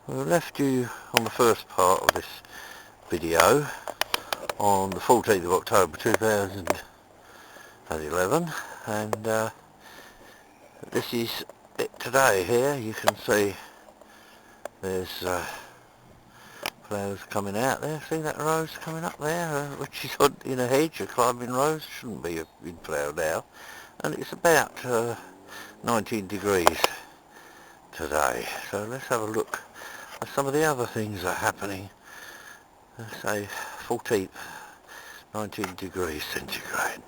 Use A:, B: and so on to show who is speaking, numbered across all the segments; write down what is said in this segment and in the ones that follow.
A: We left you on the first part of this video on the 14th of October 2011, and this is it today. Here you can see there's flowers coming out there. See that rose coming up there, which is in a hedge, a climbing rose, shouldn't be in flower now, and it's about 19 degrees today. So let's have a look at some of the other things that are happening. Let's say 14th, 19 degrees centigrade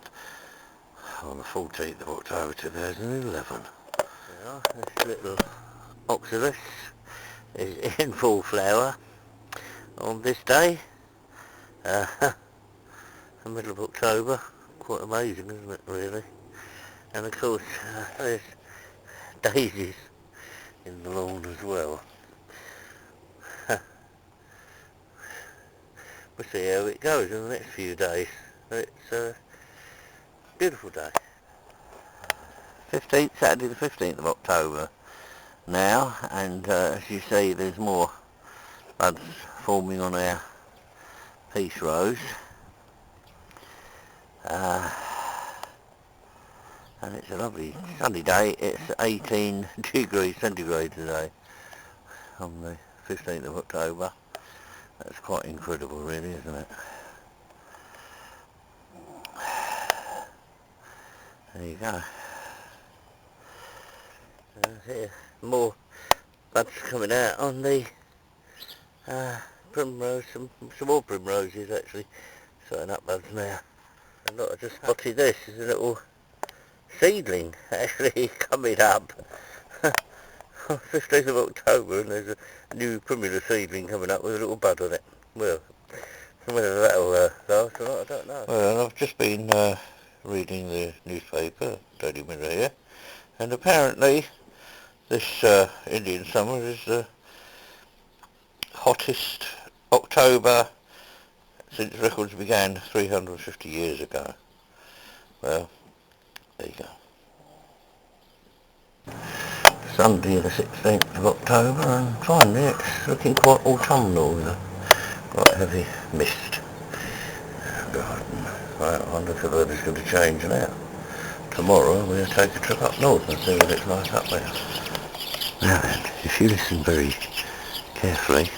A: on the 14th of October 2011. This little oxalis is in full flower on this day, the middle of October. Quite amazing, isn't it, really? And of course there's daisies in the lawn as well. We'll see how it goes in the next few days. It's a beautiful day. 15th, Saturday the 15th of October now, and as you see there's more buds forming on our peace rose. And it's a lovely sunny day. It's 18 degrees centigrade today on the 15th of October. That's quite incredible, really, isn't it? There you go. Here, more buds coming out on the primrose, some more primroses actually starting up buds now. And look, I just spotted this, is a little seedling actually coming up. 15th of October, and there's a new primula seedling coming up with a little bud on it. Well, whether that'll last or not, I don't know. Well, I've just been reading the newspaper, Daily Mirror here, and apparently this Indian summer is the hottest October since records began 350 years ago. Well, there you go. Sunday the 16th of October, and finally it's looking quite autumnal with a quite heavy mist. Garden. I wonder if the weather's going to change now. Tomorrow we're going to take a trip up north and see what it's like up there. Now then, if you listen very carefully,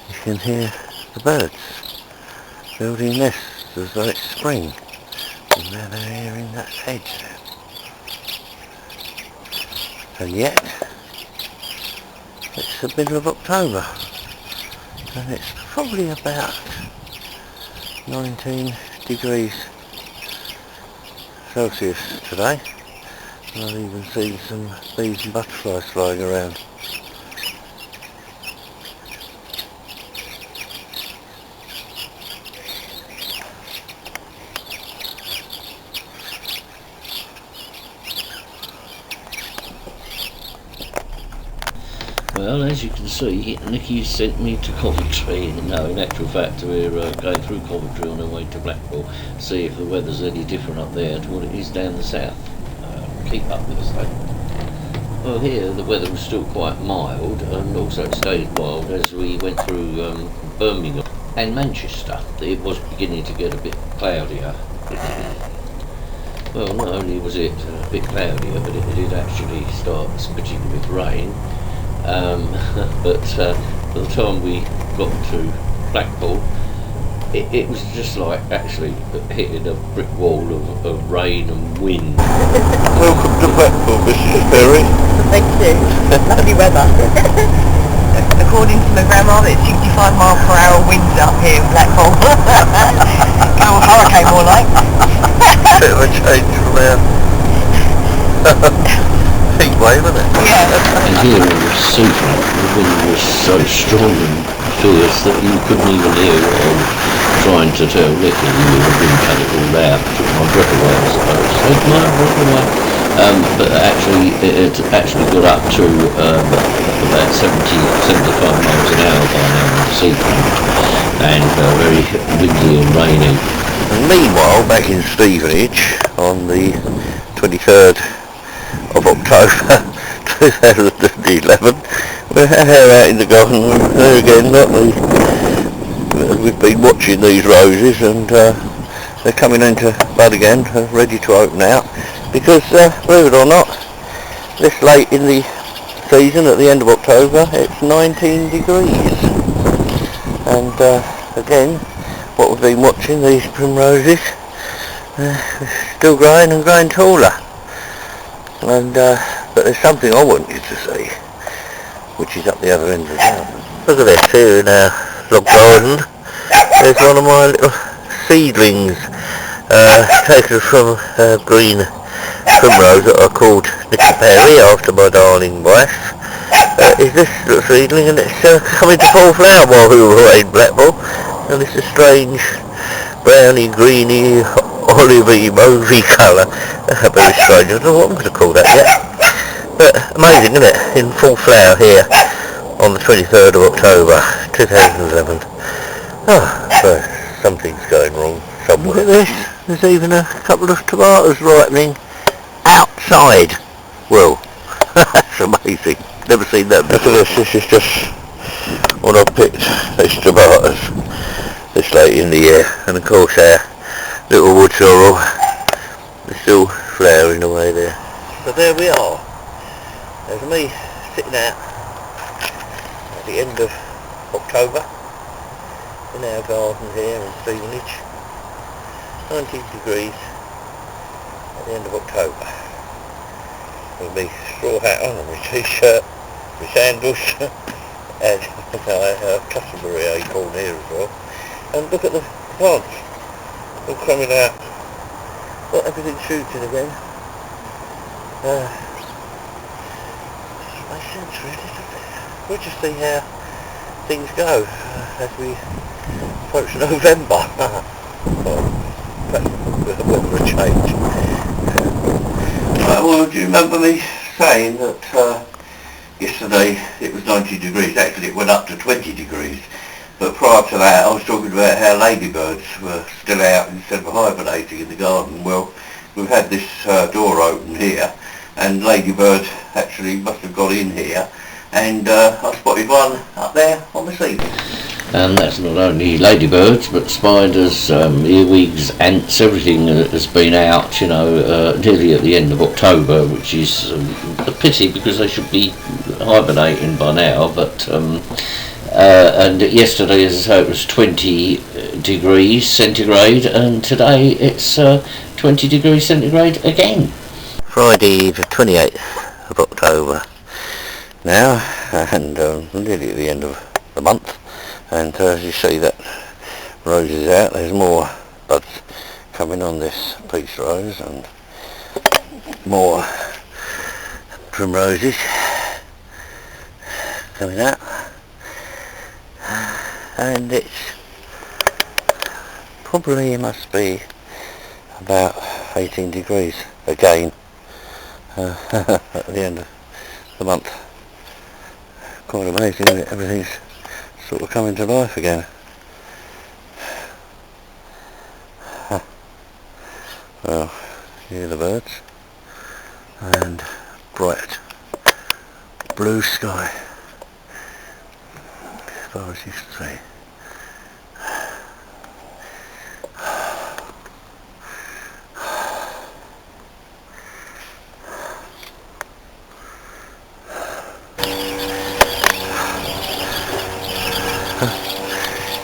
A: you can hear the birds building nests as though it's spring. And now they're here in that hedge there. And yet, it's the middle of October, and it's probably about 19 degrees Celsius today. And I've even seen some bees and butterflies flying around.
B: Well, as you can see, Nikki sent me to Coventry. No, in actual fact, we're going through Coventry on our way to Blackpool, see if the weather's any different up there to what it is down the south. Keep up with us though. Well, here the weather was still quite mild, and also it stayed mild as we went through Birmingham and Manchester. It was beginning to get a bit cloudier. Well, not only was it a bit cloudier, but it did actually start spitting with rain. But by the time we got to Blackpool, it was just like actually hitting a brick wall of rain and wind.
A: Welcome to Blackpool, Mrs. Perry.
C: Thank you. Lovely weather. According to my grandma, it's 65 miles per hour winds up here in Blackpool. Kind of hurricane more like.
A: Bit of a change from there. Heat wave, isn't it?
C: Yeah.
B: And here in the sea, the wind was so strong and fierce that you couldn't even hear what I was trying to tell Nikki. You would have been cut it all out. Took my breath away, I suppose. Took my breath away. But actually, it actually got up to about 75 miles an hour by now on the seafront, and very windy and rainy.
A: And meanwhile, back in Stevenage on the 23rd of October 2011, We're out in the garden, there again, look, we've been watching these roses, and they're coming into bud again, ready to open out, because believe it or not, this late in the season, at the end of October, it's 19 degrees, and again, what we've been watching, these primroses, still growing and growing taller, and but there's something I want you to see, which is up the other end of the garden. Look at this here in our log garden. There's one of my little seedlings, taken from green primrose that I called Nikki after my darling wife. Is this little seedling, and it's coming to full flower while we were away in Blackpool, and it's a strange browny, greeny, olivey, mauvey colour. Very strange. I don't know what I'm going to call that yet. But amazing, isn't it? In full flower here on the 23rd of October 2011. So something's going wrong somewhere. Look at this. There's even a couple of tomatoes ripening outside. Well, that's amazing. Never seen that before. Look at this. This is just what I've picked. These tomatoes this late in the year. And of course our little wood sorrel is still flowering away there. So there we are. There's me sitting out at the end of October in our garden here in Stevenage. 19 degrees at the end of October. With my straw hat on and my t-shirt, my sandals, and a customary acorn here as well. And look at the plants, all coming out. Got everything shooting again. Makes sense really, doesn't it? We'll just see how things go as we approach November. Perhaps weather will change. Well, do you remember me saying that yesterday it was 90 degrees, actually it went up to 20 degrees, but prior to that I was talking about how ladybirds were still out instead of hibernating in the garden. Well, we've had this door open here, and ladybird actually must have got in here, and I spotted one up there on the ceiling.
B: And that's not only ladybirds, but spiders, earwigs, ants, everything has been out, nearly at the end of October, which is a pity because they should be hibernating by now. But and yesterday, as I say, it was 20 degrees centigrade, and today it's 20 degrees centigrade again.
A: Friday the 28th of October now, and nearly at the end of the month. And as you see, that rose is out. There's more buds coming on this peach rose, and more primroses coming out. And it's probably, it must be about 18 degrees again at the end of the month. Quite amazing, isn't it? Everything's sort of coming to life again. Well, you hear the birds, and bright blue sky as far as you can see.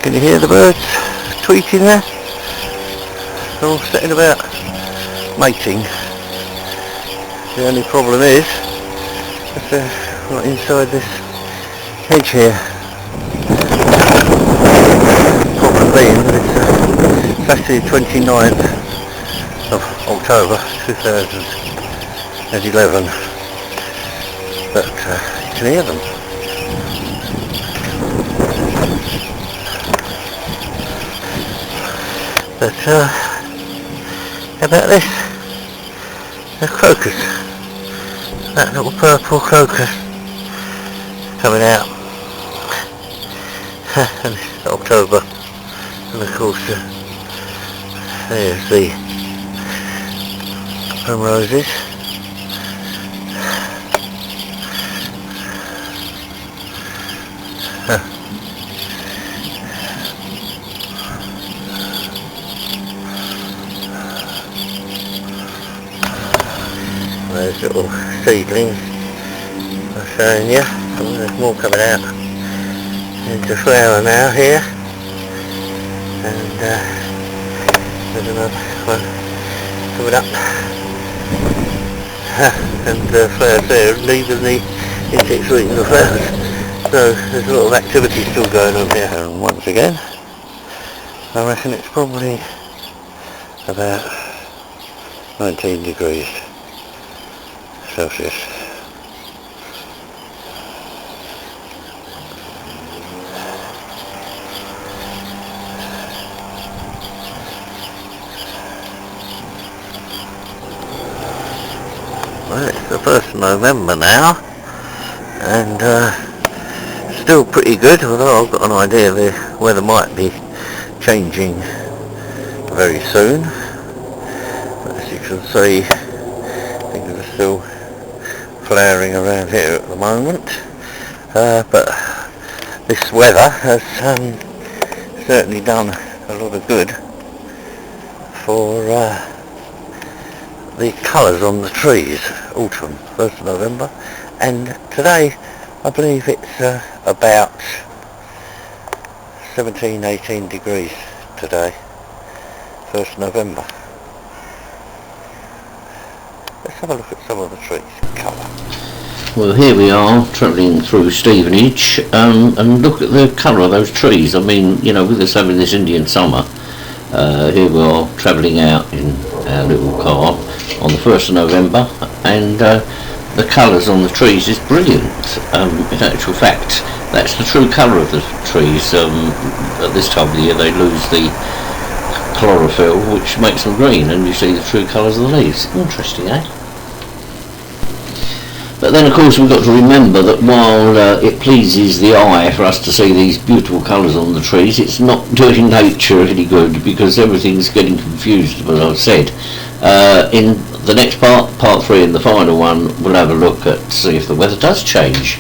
A: Can you hear the birds tweeting there? They're all sitting about mating. The only problem is that they're right inside this hedge here. Problem being that it's Saturday 29th of October 2011, but you can hear them. But how about this? The crocus. That little purple crocus coming out. And it's October. And of course there's the primroses. Those little seedlings I'm showing you. Oh, there's more coming out into flower now here, and there's another one coming up, and flowers there, leaving the insects eating the flowers. So there's a lot of activity still going on here. And once again, I reckon it's probably about 19 degrees Celsius. Well, it's the 1st of November now, and still pretty good, although I've got an idea the weather might be changing very soon. But as you can see, things are still flowering around here at the moment, but this weather has certainly done a lot of good for the colours on the trees. Autumn, 1st of November, and today I believe it's about 17-18 degrees today, 1st of November. Let's have a look at some of the trees' colour.
B: Well, here we are travelling through Stevenage, and look at the colour of those trees. I mean, you know, with us having this Indian summer, here we are travelling out in our little car on the 1st of November, and the colours on the trees is brilliant. In actual fact, that's the true colour of the trees. At this time of the year they lose the chlorophyll, which makes them green, and you see the true colours of the leaves. Interesting, eh? But then of course we've got to remember that while it pleases the eye for us to see these beautiful colours on the trees, it's not doing nature any good, because everything's getting confused, as I've said. In the next part 3 and the final one, we'll have a look at see if the weather does change.